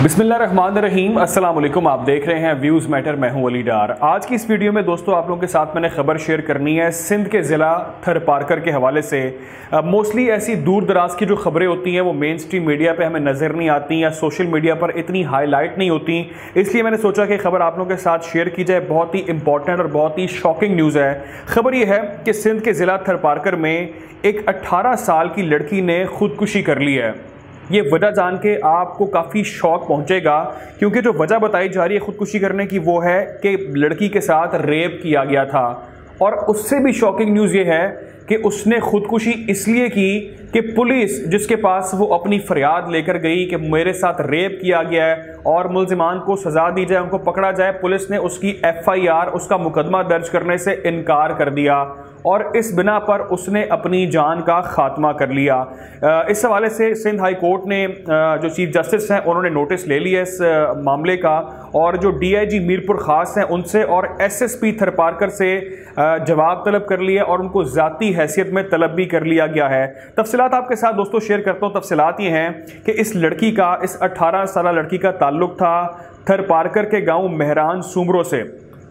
बिस्मिल्लाहिर्रहमानिर्रहीम, अस्सलाम वालेकुम। आप देख रहे हैं व्यूज़ मैटर। मैं हूं अली डार। आज की इस वीडियो में दोस्तों आप लोगों के साथ मैंने खबर शेयर करनी है सिंध के ज़िला थरपारकर के हवाले से। मोस्टली ऐसी दूर दराज की जो खबरें होती हैं वो मेन स्ट्रीम मीडिया पे हमें नज़र नहीं आती या सोशल मीडिया पर इतनी हाईलाइट नहीं होती, इसलिए मैंने सोचा कि खबर आप लोगों के साथ शेयर की जाए। बहुत ही इंपॉर्टेंट और बहुत ही शॉकिंग न्यूज़ है। खबर यह है कि सिंध के ज़िला थरपारकर में एक 18 साल की लड़की ने खुदकुशी कर ली है। ये वजह जान के आपको काफ़ी शौक पहुंचेगा, क्योंकि जो वजह बताई जा रही है खुदकुशी करने की वो है कि लड़की के साथ रेप किया गया था। और उससे भी शॉकिंग न्यूज़ ये है कि उसने खुदकुशी इसलिए की कि पुलिस जिसके पास वो अपनी फरियाद लेकर गई कि मेरे साथ रेप किया गया है और मुल्जिमान को सज़ा दी जाए, उनको पकड़ा जाए, पुलिस ने उसकी FIR, उसका मुकदमा दर्ज करने से इनकार कर दिया और इस बिना पर उसने अपनी जान का खात्मा कर लिया। इस हवाले से सिंध हाई कोर्ट ने जो चीफ जस्टिस हैं उन्होंने नोटिस ले लिया इस मामले का, और जो DIG मीरपुर ख़ास हैं उनसे और SSP थरपारकर से जवाब तलब कर लिया और उनको ज़ाती हैसियत में तलब भी कर लिया गया है। तफसीलात आपके साथ दोस्तों शेयर करता हूँ। तफसीलात ये हैं कि इस लड़की का, इस 18 साल लड़की का ताल्लुक़ था थरपारकर के गाँव मेहरान सुमरो से।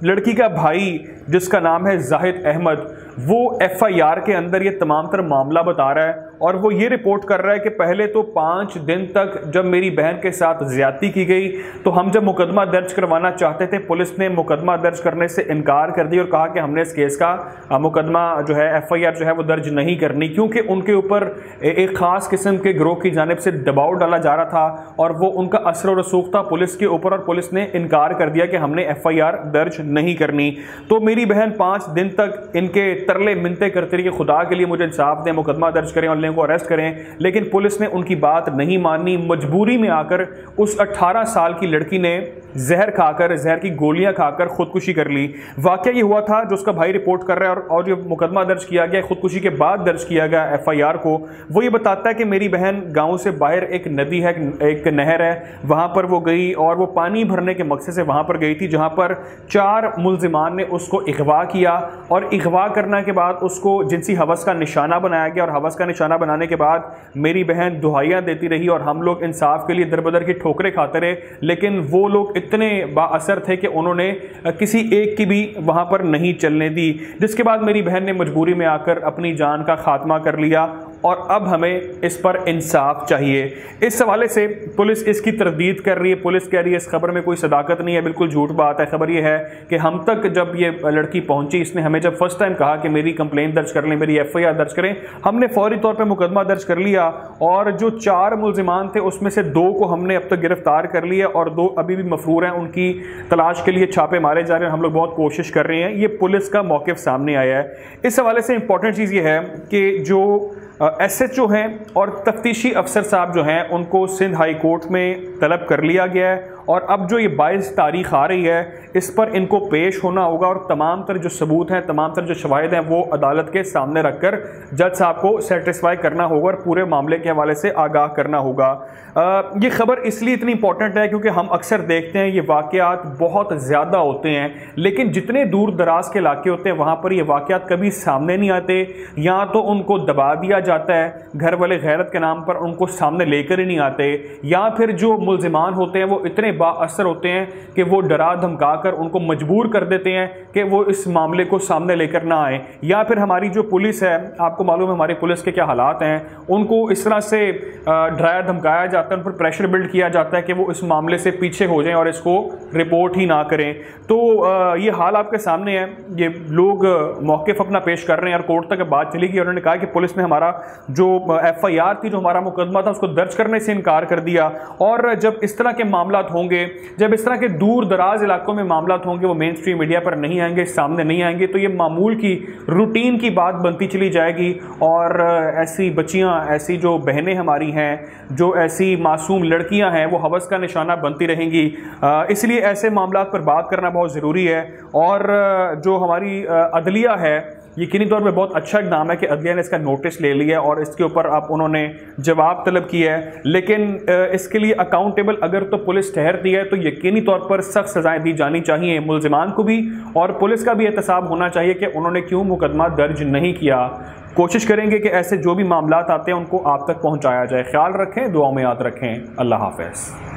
लड़की का भाई जिसका नाम है जाहिद अहमद, वो FIR के अंदर ये तमाम तर मामला बता रहा है और वो ये रिपोर्ट कर रहा है कि पहले तो 5 दिन तक जब मेरी बहन के साथ ज़्यादती की गई तो हम जब मुकदमा दर्ज करवाना चाहते थे, पुलिस ने मुकदमा दर्ज करने से इनकार कर दिया और कहा कि हमने इस केस का मुकदमा जो है FIR जो है वो दर्ज नहीं करनी, क्योंकि उनके ऊपर एक ख़ास किस्म के गिरोह की जानिब से दबाव डाला जा रहा था और वो उनका असर और रसूख था पुलिस के ऊपर, और पुलिस ने इनकार कर दिया कि हमने FIR दर्ज नहीं करनी। तो मेरी बहन 5 दिन तक इनके तरले मिन्नतें करती रही कि खुदा के लिए मुझे इंसाफ दें, मुकदमा दर्ज करें और को अरेस्ट करें, लेकिन पुलिस ने उनकी बात नहीं मानी। मजबूरी में आकर उस 18 साल की लड़की ने जहर खाकर, जहर की गोलियां खाकर खुदकुशी कर ली। वाकया ये हुआ था जो उसका भाई रिपोर्ट कर रहा है और जो मुकदमा दर्ज किया गया खुदकुशी के बाद दर्ज किया गया FIR को, वो ये बताता है कि मेरी बहन गांव से बाहर एक नदी है, एक नहर है, वहां पर वो गई और वो पानी भरने के मकसद से वहां पर गई थी, जहां पर 4 मुल्जिमान ने उसको अगवा किया और अगवा करने के बाद उसको जिनसी हवस का निशाना बनाया गया और हवस का निशाना बनाने के बाद मेरी बहन दुहाइयाँ देती रही और हम लोग इंसाफ के लिए दरबदर की ठोकरें खाते रहे, लेकिन वो लोग इतने बाअसर थे कि उन्होंने किसी एक की भी वहाँ पर नहीं चलने दी, जिसके बाद मेरी बहन ने मजबूरी में आकर अपनी जान का खात्मा कर लिया और अब हमें इस पर इंसाफ चाहिए। इस हवाले से पुलिस इसकी तरदीद कर रही है। पुलिस कह रही है इस खबर में कोई सदाकत नहीं है, बिल्कुल झूठ बात है। खबर यह है कि हम तक जब ये लड़की पहुंची, इसने हमें जब फर्स्ट टाइम कहा कि मेरी कंप्लेंट दर्ज कर लें, मेरी FIR दर्ज करें, हमने फौरी तौर पर मुकदमा दर्ज कर लिया और जो 4 मुल्जिमान थे उसमें से 2 को हमने अब तक गिरफ्तार कर लिया और 2 अभी भी मफरूर हैं। उनकी तलाश के लिए छापे मारे जा रहे हैं, हम लोग बहुत कोशिश कर रहे हैं। ये पुलिस का मौक़िफ़ सामने आया है। इस हवाले से इंपॉर्टेंट चीज़ ये है कि जो SHO हैं और तफ्तीशी अफसर साहब जो हैं उनको सिंध हाई कोर्ट में तलब कर लिया गया है और अब जो ये 22 तारीख आ रही है इस पर इनको पेश होना होगा और तमाम तर जो सबूत हैं, तमाम तर जो शवाहिद हैं वो अदालत के सामने रखकर जज साहब को सेटिस्फाई करना होगा और पूरे मामले के हवाले से आगाह करना होगा। ये खबर इसलिए इतनी इंपॉर्टेंट है क्योंकि हम अक्सर देखते हैं ये वाक़यात बहुत ज़्यादा होते हैं, लेकिन जितने दूर दराज के इलाके होते हैं वहाँ पर ये वाक़यात कभी सामने नहीं आते, या तो उनको दबा दिया जाता है, घर वाले गैरत के नाम पर उनको सामने लेकर ही नहीं आते, या फिर जो मुल्जिमान होते हैं वो इतने बाअसर होते हैं कि वो डरा धमका कर उनको मजबूर कर देते हैं कि वो इस मामले को सामने लेकर ना आए। या फिर हमारी जो पुलिस है, आपको मालूम है हमारी पुलिस के क्या हालात हैं, उनको इस तरह से डराया धमकाया जाता है, उन पर प्रेशर बिल्ड किया जाता है कि वो इस मामले से पीछे हो जाएं और इसको रिपोर्ट ही ना करें। तो ये हाल आपके सामने है। ये लोग मौक़िफ़ अपना पेश कर रहे हैं और कोर्ट तक बात चली गई। उन्होंने कहा कि पुलिस ने हमारा जो FIR थी, जो हमारा मुकदमा था, उसको दर्ज करने से इनकार कर दिया, और जब इस तरह के मामला होंगे, जब इस तरह के दूर दराज इलाकों में मामला होंगे, वो मेन स्ट्रीम मीडिया पर नहीं आएंगे, सामने नहीं आएंगे, तो ये मामूल की रूटीन की बात बनती चली जाएगी और ऐसी बच्चियां, ऐसी जो बहनें हमारी हैं, जो ऐसी मासूम लड़कियां हैं, वो हवस का निशाना बनती रहेंगी। इसलिए ऐसे मामला पर बात करना बहुत ज़रूरी है। और जो हमारी अदलिया है, यकीनी तौर पे बहुत अच्छा इक़दाम है कि अदलिया ने इसका नोटिस ले लिया और इसके ऊपर अब उन्होंने जवाब तलब किया है, लेकिन इसके लिए अकाउंटेबल अगर तो पुलिस ठहरती है तो यकीनी तौर पर सख्त सज़ाएं दी जानी चाहिए मुल्जिमान को भी, और पुलिस का भी एहतसाब होना चाहिए कि उन्होंने क्यों मुकदमा दर्ज नहीं किया। कोशिश करेंगे कि ऐसे जो भी मामलात आते हैं उनको आप तक पहुँचाया जाए। ख्याल रखें, दुआओं में याद रखें। अल्लाह हाफ़िज़।